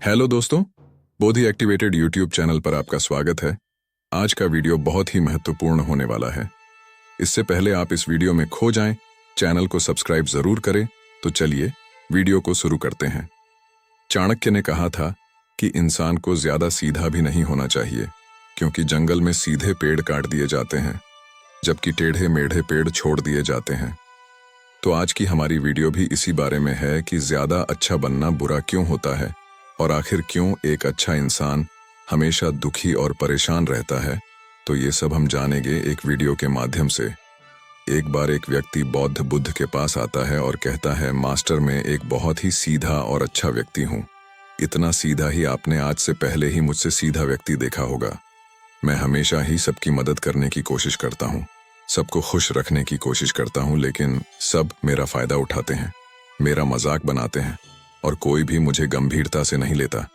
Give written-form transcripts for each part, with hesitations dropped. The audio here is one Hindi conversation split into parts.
हेलो दोस्तों, बोधि एक्टिवेटेड यूट्यूब चैनल पर आपका स्वागत है। आज का वीडियो बहुत ही महत्वपूर्ण होने वाला है। इससे पहले आप इस वीडियो में खो जाएं, चैनल को सब्सक्राइब जरूर करें। तो चलिए वीडियो को शुरू करते हैं। चाणक्य ने कहा था कि इंसान को ज्यादा सीधा भी नहीं होना चाहिए, क्योंकि जंगल में सीधे पेड़ काट दिए जाते हैं, जबकि टेढ़े मेढ़े पेड़ छोड़ दिए जाते हैं। तो आज की हमारी वीडियो भी इसी बारे में है कि ज्यादा अच्छा बनना बुरा क्यों होता है और आखिर क्यों एक अच्छा इंसान हमेशा दुखी और परेशान रहता है। तो ये सब हम जानेंगे एक वीडियो के माध्यम से। एक बार एक व्यक्ति बौद्ध बुद्ध के पास आता है और कहता है, मास्टर, मैं एक बहुत ही सीधा और अच्छा व्यक्ति हूँ। इतना सीधा ही आपने आज से पहले ही मुझसे सीधा व्यक्ति देखा होगा। मैं हमेशा ही सबकी मदद करने की कोशिश करता हूँ, सबको खुश रखने की कोशिश करता हूँ, लेकिन सब मेरा फायदा उठाते हैं, मेरा मजाक बनाते हैं और कोई भी मुझे गंभीरता से नहीं लेता।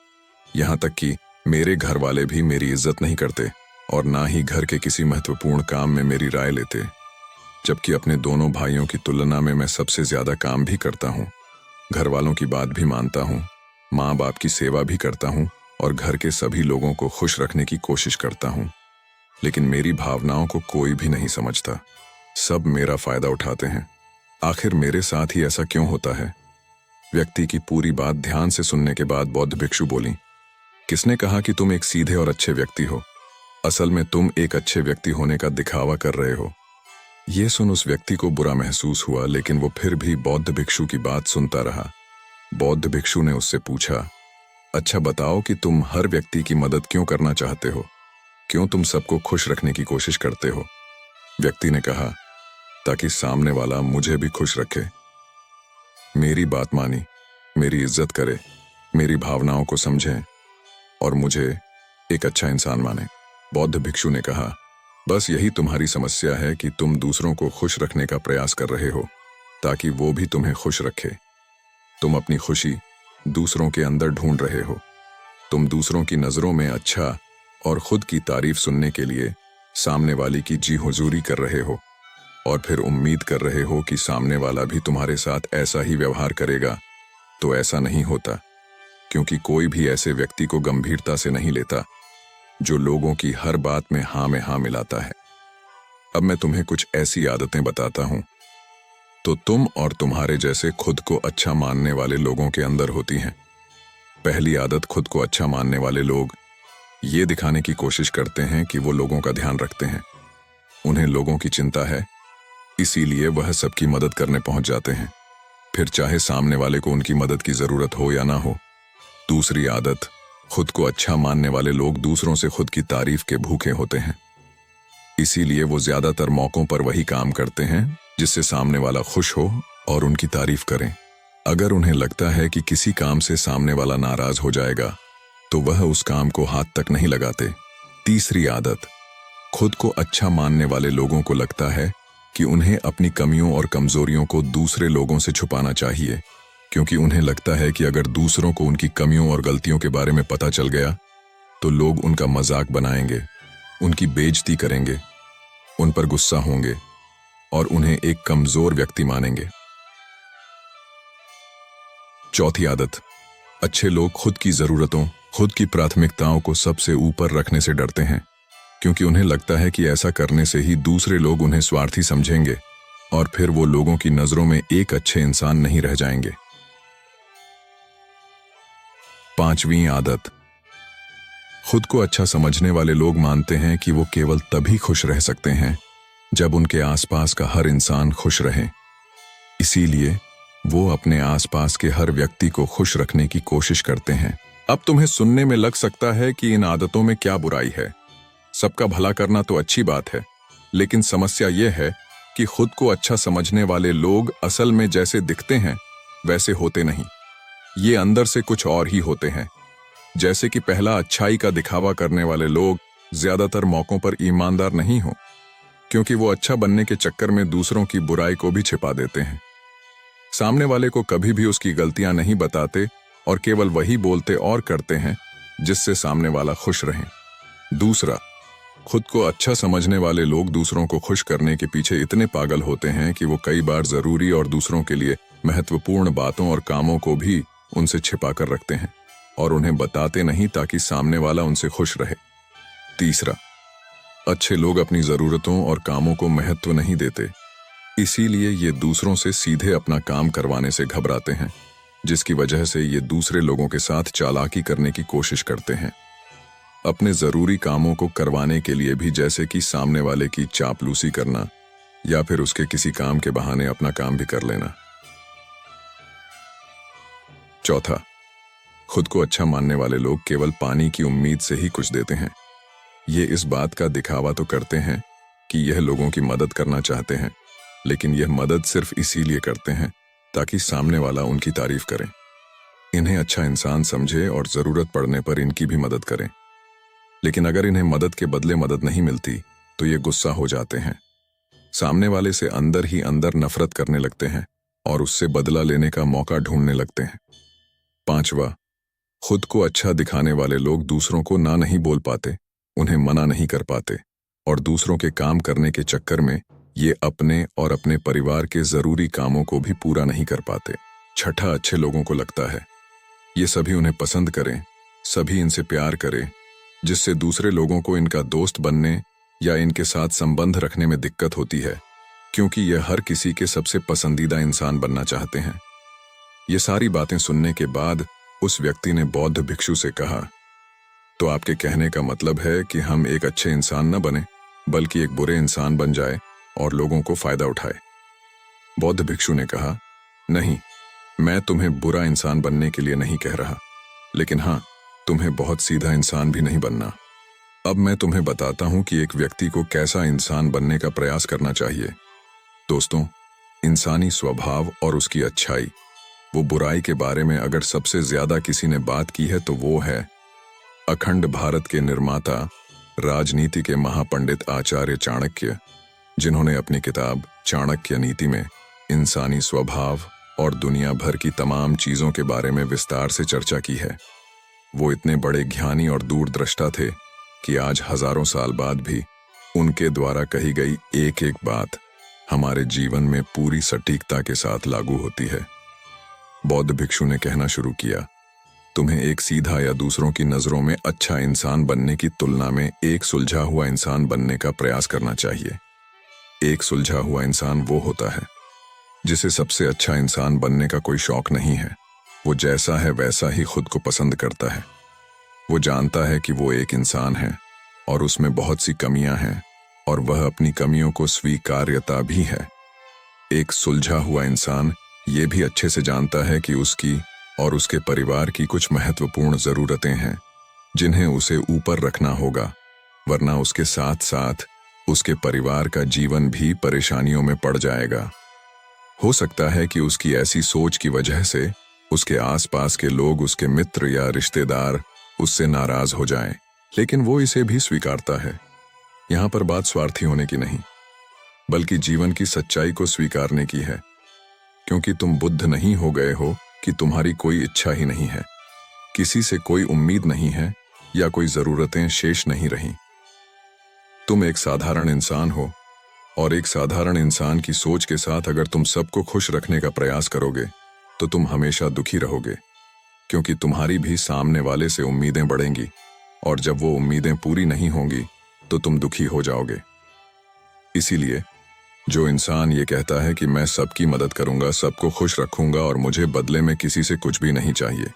यहाँ तक कि मेरे घर वाले भी मेरी इज्जत नहीं करते और ना ही घर के किसी महत्वपूर्ण काम में मेरी राय लेते, जबकि अपने दोनों भाइयों की तुलना में मैं सबसे ज्यादा काम भी करता हूँ, घर वालों की बात भी मानता हूँ, माँ बाप की सेवा भी करता हूँ और घर के सभी लोगों को खुश रखने की कोशिश करता हूँ। लेकिन मेरी भावनाओं को कोई भी नहीं समझता, सब मेरा फायदा उठाते हैं। आखिर मेरे साथ ही ऐसा क्यों होता है? व्यक्ति की पूरी बात ध्यान से सुनने के बाद बौद्ध भिक्षु बोली, किसने कहा कि तुम एक सीधे और अच्छे व्यक्ति हो? असल में तुम एक अच्छे व्यक्ति होने का दिखावा कर रहे हो। यह सुन उस व्यक्ति को बुरा महसूस हुआ, लेकिन वो फिर भी बौद्ध भिक्षु की बात सुनता रहा। बौद्ध भिक्षु ने उससे पूछा, अच्छा बताओ कि तुम हर व्यक्ति की मदद क्यों करना चाहते हो? क्यों तुम सबको खुश रखने की कोशिश करते हो? व्यक्ति ने कहा, ताकि सामने वाला मुझे भी खुश रखे, मेरी बात मानी, मेरी इज्जत करे, मेरी भावनाओं को समझे और मुझे एक अच्छा इंसान माने। बौद्ध भिक्षु ने कहा, बस यही तुम्हारी समस्या है कि तुम दूसरों को खुश रखने का प्रयास कर रहे हो ताकि वो भी तुम्हें खुश रखे। तुम अपनी खुशी दूसरों के अंदर ढूंढ रहे हो। तुम दूसरों की नजरों में अच्छा और खुद की तारीफ सुनने के लिए सामने वाली की जी हुजूरी कर रहे हो और फिर उम्मीद कर रहे हो कि सामने वाला भी तुम्हारे साथ ऐसा ही व्यवहार करेगा। तो ऐसा नहीं होता, क्योंकि कोई भी ऐसे व्यक्ति को गंभीरता से नहीं लेता जो लोगों की हर बात में हाँ मिलाता है। अब मैं तुम्हें कुछ ऐसी आदतें बताता हूं तो तुम और तुम्हारे जैसे खुद को अच्छा मानने वाले लोगों के अंदर होती हैं। पहली आदत, खुद को अच्छा मानने वाले लोग ये दिखाने की कोशिश करते हैं कि वो लोगों का ध्यान रखते हैं। उन्हें लोगों की चिंता है, इसीलिए वह सबकी मदद करने पहुंच जाते हैं, फिर चाहे सामने वाले को उनकी मदद की जरूरत हो या ना हो। दूसरी आदत, खुद को अच्छा मानने वाले लोग दूसरों से खुद की तारीफ के भूखे होते हैं, इसीलिए वो ज्यादातर मौकों पर वही काम करते हैं जिससे सामने वाला खुश हो और उनकी तारीफ करें। अगर उन्हें लगता है कि किसी काम से सामने वाला नाराज हो जाएगा तो वह उस काम को हाथ तक नहीं लगाते। तीसरी आदत, खुद को अच्छा मानने वाले लोगों को लगता है कि उन्हें अपनी कमियों और कमजोरियों को दूसरे लोगों से छुपाना चाहिए, क्योंकि उन्हें लगता है कि अगर दूसरों को उनकी कमियों और गलतियों के बारे में पता चल गया तो लोग उनका मजाक बनाएंगे, उनकी बेइज्जती करेंगे, उन पर गुस्सा होंगे और उन्हें एक कमजोर व्यक्ति मानेंगे। चौथी आदत, अच्छे लोग खुद की जरूरतों, खुद की प्राथमिकताओं को सबसे ऊपर रखने से डरते हैं, क्योंकि उन्हें लगता है कि ऐसा करने से ही दूसरे लोग उन्हें स्वार्थी समझेंगे और फिर वो लोगों की नजरों में एक अच्छे इंसान नहीं रह जाएंगे। पांचवीं आदत, खुद को अच्छा समझने वाले लोग मानते हैं कि वो केवल तभी खुश रह सकते हैं जब उनके आसपास का हर इंसान खुश रहे, इसीलिए वो अपने आसपास के हर व्यक्ति को खुश रखने की कोशिश करते हैं। अब तुम्हें सुनने में लग सकता है कि इन आदतों में क्या बुराई है, सबका भला करना तो अच्छी बात है, लेकिन समस्या यह है कि खुद को अच्छा समझने वाले लोग असल में जैसे दिखते हैं वैसे होते नहीं। ये अंदर से कुछ और ही होते हैं। जैसे कि पहला, अच्छाई का दिखावा करने वाले लोग ज्यादातर मौकों पर ईमानदार नहीं हो, क्योंकि वो अच्छा बनने के चक्कर में दूसरों की बुराई को भी छिपा देते हैं। सामने वाले को कभी भी उसकी गलतियां नहीं बताते और केवल वही बोलते और करते हैं जिससे सामने वाला खुश रहे। दूसरा, खुद को अच्छा समझने वाले लोग दूसरों को खुश करने के पीछे इतने पागल होते हैं कि वो कई बार जरूरी और दूसरों के लिए महत्वपूर्ण बातों और कामों को भी उनसे छिपा कर रखते हैं। और उन्हें बताते नहीं ताकि सामने वाला उनसे खुश रहे। तीसरा, अच्छे लोग अपनी जरूरतों और कामों को महत्व नहीं देते, इसीलिए ये दूसरों से सीधे अपना काम करवाने से घबराते हैं, जिसकी वजह से ये दूसरे लोगों के साथ चालाकी करने की कोशिश करते हैं, अपने जरूरी कामों को करवाने के लिए भी, जैसे कि सामने वाले की चापलूसी करना या फिर उसके किसी काम के बहाने अपना काम भी कर लेना। चौथा, खुद को अच्छा मानने वाले लोग केवल पानी की उम्मीद से ही कुछ देते हैं। ये इस बात का दिखावा तो करते हैं कि यह लोगों की मदद करना चाहते हैं, लेकिन यह मदद सिर्फ इसीलिए करते हैं ताकि सामने वाला उनकी तारीफ करे, इन्हें अच्छा इंसान समझे और जरूरत पड़ने पर इनकी भी मदद करें। लेकिन अगर इन्हें मदद के बदले मदद नहीं मिलती तो ये गुस्सा हो जाते हैं, सामने वाले से अंदर ही अंदर नफरत करने लगते हैं और उससे बदला लेने का मौका ढूंढने लगते हैं। पांचवा, खुद को अच्छा दिखाने वाले लोग दूसरों को ना नहीं बोल पाते, उन्हें मना नहीं कर पाते और दूसरों के काम करने के चक्कर में ये अपने और अपने परिवार के जरूरी कामों को भी पूरा नहीं कर पाते। छठा, अच्छे लोगों को लगता है ये सभी उन्हें पसंद करें, सभी इनसे प्यार करें, जिससे दूसरे लोगों को इनका दोस्त बनने या इनके साथ संबंध रखने में दिक्कत होती है, क्योंकि ये हर किसी के सबसे पसंदीदा इंसान बनना चाहते हैं। ये सारी बातें सुनने के बाद उस व्यक्ति ने बौद्ध भिक्षु से कहा, तो आपके कहने का मतलब है कि हम एक अच्छे इंसान न बने बल्कि एक बुरे इंसान बन जाए और लोगों को फायदा उठाए। बौद्ध भिक्षु ने कहा, नहीं, मैं तुम्हें बुरा इंसान बनने के लिए नहीं कह रहा, लेकिन हाँ, तुम्हें बहुत सीधा इंसान भी नहीं बनना। अब मैं तुम्हें बताता हूं कि एक व्यक्ति को कैसा इंसान बनने का प्रयास करना चाहिए। दोस्तों, इंसानी स्वभाव और उसकी अच्छाई, वो बुराई के बारे में अगर सबसे ज्यादा किसी ने बात की है तो वो है अखंड भारत के निर्माता, राजनीति के महापंडित आचार्य चाणक्य, जिन्होंने अपनी किताब चाणक्य नीति में इंसानी स्वभाव और दुनिया भर की तमाम चीजों के बारे में विस्तार से चर्चा की है। वो इतने बड़े ज्ञानी और दूरदृष्टा थे कि आज हजारों साल बाद भी उनके द्वारा कही गई एक एक बात हमारे जीवन में पूरी सटीकता के साथ लागू होती है। बौद्ध भिक्षु ने कहना शुरू किया, तुम्हें एक सीधा या दूसरों की नजरों में अच्छा इंसान बनने की तुलना में एक सुलझा हुआ इंसान बनने का प्रयास करना चाहिए। एक सुलझा हुआ इंसान वो होता है जिसे सबसे अच्छा इंसान बनने का कोई शौक नहीं है। वो जैसा है वैसा ही खुद को पसंद करता है। वो जानता है कि वो एक इंसान है और उसमें बहुत सी कमियां हैं और वह अपनी कमियों को स्वीकार्यता भी है। एक सुलझा हुआ इंसान ये भी अच्छे से जानता है कि उसकी और उसके परिवार की कुछ महत्वपूर्ण जरूरतें हैं जिन्हें उसे ऊपर रखना होगा, वरना उसके साथ साथ उसके परिवार का जीवन भी परेशानियों में पड़ जाएगा। हो सकता है कि उसकी ऐसी सोच की वजह से उसके आसपास के लोग, उसके मित्र या रिश्तेदार उससे नाराज हो जाएं, लेकिन वो इसे भी स्वीकारता है। यहां पर बात स्वार्थी होने की नहीं, बल्कि जीवन की सच्चाई को स्वीकारने की है, क्योंकि तुम बुद्ध नहीं हो गए हो कि तुम्हारी कोई इच्छा ही नहीं है, किसी से कोई उम्मीद नहीं है या कोई जरूरतें शेष नहीं रहीं। तुम एक साधारण इंसान हो और एक साधारण इंसान की सोच के साथ अगर तुम सबको खुश रखने का प्रयास करोगे तो तुम हमेशा दुखी रहोगे, क्योंकि तुम्हारी भी सामने वाले से उम्मीदें बढ़ेंगी और जब वो उम्मीदें पूरी नहीं होंगी तो तुम दुखी हो जाओगे। इसीलिए जो इंसान ये कहता है कि मैं सबकी मदद करूंगा, सबको खुश रखूंगा और मुझे बदले में किसी से कुछ भी नहीं चाहिए,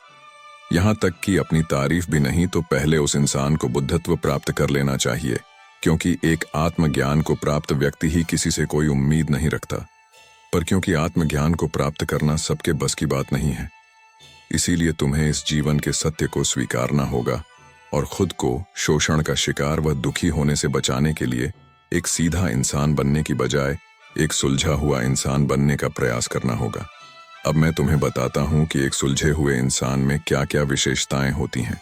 यहां तक कि अपनी तारीफ भी नहीं, तो पहले उस इंसान को बुद्धत्व प्राप्त कर लेना चाहिए, क्योंकि एक आत्मज्ञान को प्राप्त व्यक्ति ही किसी से कोई उम्मीद नहीं रखता। पर क्योंकि आत्मज्ञान को प्राप्त करना सबके बस की बात नहीं है, इसीलिए तुम्हें इस जीवन के सत्य को स्वीकारना होगा और खुद को शोषण का शिकार व दुखी होने से बचाने के लिए एक सीधा इंसान बनने की बजाय एक सुलझा हुआ इंसान बनने का प्रयास करना होगा। अब मैं तुम्हें बताता हूं कि एक सुलझे हुए इंसान में क्या क्या विशेषताएं होती हैं।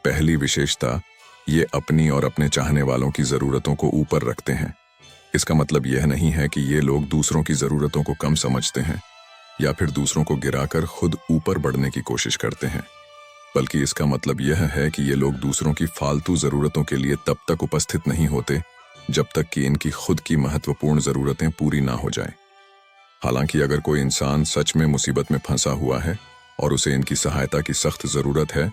पहली विशेषता, ये अपनी और अपने चाहने वालों की जरूरतों को ऊपर रखते हैं। इसका मतलब यह नहीं है कि ये लोग दूसरों की जरूरतों को कम समझते हैं या फिर दूसरों को गिराकर खुद ऊपर बढ़ने की कोशिश करते हैं, बल्कि इसका मतलब यह है कि ये लोग दूसरों की फालतू जरूरतों के लिए तब तक उपस्थित नहीं होते जब तक कि इनकी खुद की महत्वपूर्ण जरूरतें पूरी ना हो जाएं। हालांकि अगर कोई इंसान सच में मुसीबत में फंसा हुआ है और उसे इनकी सहायता की सख्त जरूरत है,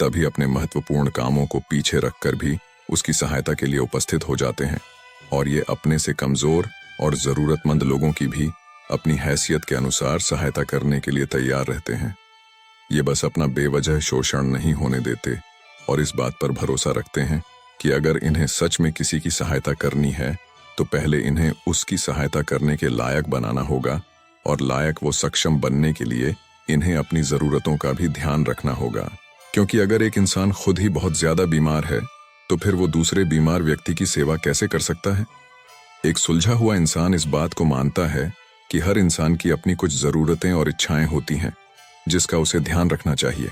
तभी अपने महत्वपूर्ण कामों को पीछे रखकर भी उसकी सहायता के लिए उपस्थित हो जाते हैं, और ये अपने से कमजोर और जरूरतमंद लोगों की भी अपनी हैसियत के अनुसार सहायता करने के लिए तैयार रहते हैं। ये बस अपना बेवजह शोषण नहीं होने देते और इस बात पर भरोसा रखते हैं कि अगर इन्हें सच में किसी की सहायता करनी है तो पहले इन्हें उसकी सहायता करने के लायक बनाना होगा, और लायक वो सक्षम बनने के लिए इन्हें अपनी जरूरतों का भी ध्यान रखना होगा। क्योंकि अगर एक इंसान खुद ही बहुत ज्यादा बीमार है तो फिर वो दूसरे बीमार व्यक्ति की सेवा कैसे कर सकता है? एक सुलझा हुआ इंसान इस बात को मानता है कि हर इंसान की अपनी कुछ जरूरतें और इच्छाएं होती हैं जिसका उसे ध्यान रखना चाहिए,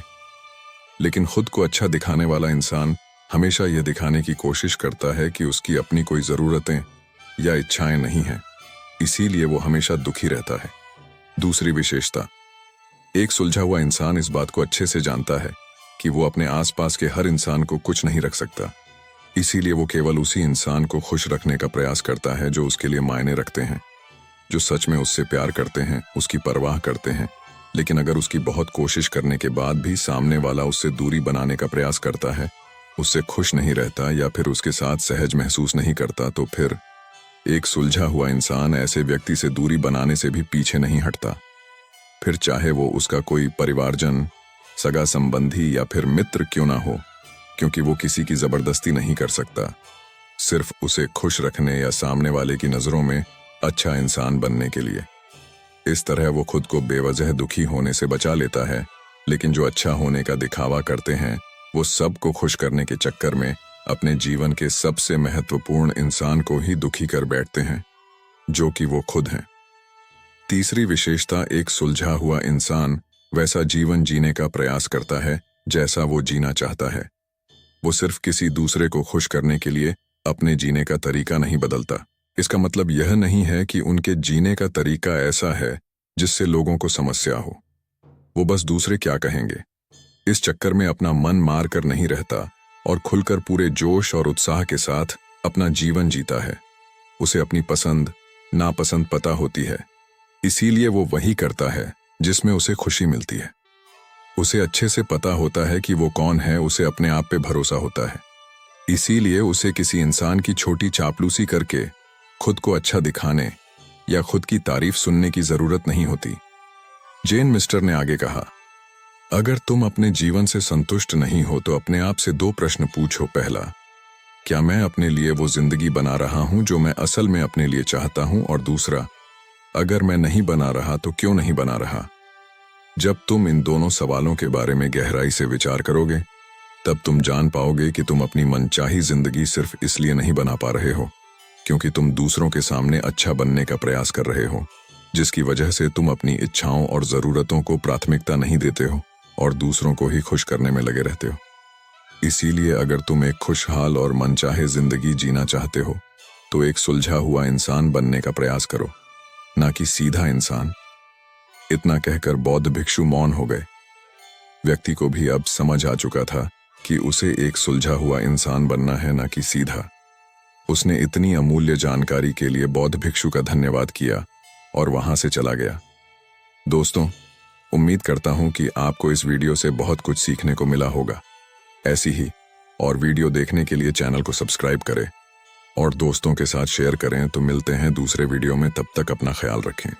लेकिन खुद को अच्छा दिखाने वाला इंसान हमेशा यह दिखाने की कोशिश करता है कि उसकी अपनी कोई जरूरतें या इच्छाएं नहीं हैं, इसीलिए वो हमेशा दुखी रहता है। दूसरी विशेषता, एक सुलझा हुआ इंसान इस बात को अच्छे से जानता है कि वो अपने आसपास के हर इंसान को कुछ नहीं रख सकता, इसीलिए वो केवल उसी इंसान को खुश रखने का प्रयास करता है जो उसके लिए मायने रखते हैं, जो सच में उससे प्यार करते हैं, उसकी परवाह करते हैं। लेकिन अगर उसकी बहुत कोशिश करने के बाद भी सामने वाला उससे दूरी बनाने का प्रयास करता है, उससे खुश नहीं रहता या फिर उसके साथ सहज महसूस नहीं करता, तो फिर एक सुलझा हुआ इंसान ऐसे व्यक्ति से दूरी बनाने से भी पीछे नहीं हटता। फिर चाहे वो उसका कोई परिवारजन, सगा संबंधी या फिर मित्र क्यों ना हो, क्योंकि वो किसी की जबरदस्ती नहीं कर सकता, सिर्फ उसे खुश रखने या सामने वाले की नजरों में अच्छा इंसान बनने के लिए। इस तरह वो खुद को बेवजह दुखी होने से बचा लेता है, लेकिन जो अच्छा होने का दिखावा करते हैं वो सबको खुश करने के चक्कर में अपने जीवन के सबसे महत्वपूर्ण इंसान को ही दुखी कर बैठते हैं, जो कि वो खुद हैं। तीसरी विशेषता, एक सुलझा हुआ इंसान वैसा जीवन जीने का प्रयास करता है जैसा वो जीना चाहता है। वो सिर्फ किसी दूसरे को खुश करने के लिए अपने जीने का तरीका नहीं बदलता। इसका मतलब यह नहीं है कि उनके जीने का तरीका ऐसा है जिससे लोगों को समस्या हो। वो बस दूसरे क्या कहेंगे इस चक्कर में अपना मन मार कर नहीं रहता और खुलकर पूरे जोश और उत्साह के साथ अपना जीवन जीता है। उसे अपनी पसंद नापसंद पता होती है, इसीलिए वो वही करता है जिसमें उसे खुशी मिलती है। उसे अच्छे से पता होता है कि वो कौन है, उसे अपने आप पे भरोसा होता है, इसीलिए उसे किसी इंसान की छोटी चापलूसी करके खुद को अच्छा दिखाने या खुद की तारीफ सुनने की जरूरत नहीं होती। जेन मिस्टर ने आगे कहा, अगर तुम अपने जीवन से संतुष्ट नहीं हो तो अपने आप से 2 प्रश्न पूछो। पहला, क्या मैं अपने लिए वो जिंदगी बना रहा हूं जो मैं असल में अपने लिए चाहता हूं? और दूसरा, अगर मैं नहीं बना रहा तो क्यों नहीं बना रहा? जब तुम इन दोनों सवालों के बारे में गहराई से विचार करोगे, तब तुम जान पाओगे कि तुम अपनी मनचाही जिंदगी सिर्फ इसलिए नहीं बना पा रहे हो क्योंकि तुम दूसरों के सामने अच्छा बनने का प्रयास कर रहे हो, जिसकी वजह से तुम अपनी इच्छाओं और जरूरतों को प्राथमिकता नहीं देते हो और दूसरों को ही खुश करने में लगे रहते हो। इसीलिए अगर तुम एक खुशहाल और मनचाहे जिंदगी जीना चाहते हो तो एक सुलझा हुआ इंसान बनने का प्रयास करो, ना कि सीधा इंसान। इतना कहकर बौद्ध भिक्षु मौन हो गए। व्यक्ति को भी अब समझ आ चुका था कि उसे एक सुलझा हुआ इंसान बनना है, ना कि सीधा। उसने इतनी अमूल्य जानकारी के लिए बौद्ध भिक्षु का धन्यवाद किया और वहां से चला गया। दोस्तों, उम्मीद करता हूं कि आपको इस वीडियो से बहुत कुछ सीखने को मिला होगा। ऐसी ही और वीडियो देखने के लिए चैनल को सब्सक्राइब करें और दोस्तों के साथ शेयर करें। तो मिलते हैं दूसरे वीडियो में, तब तक अपना ख्याल रखें।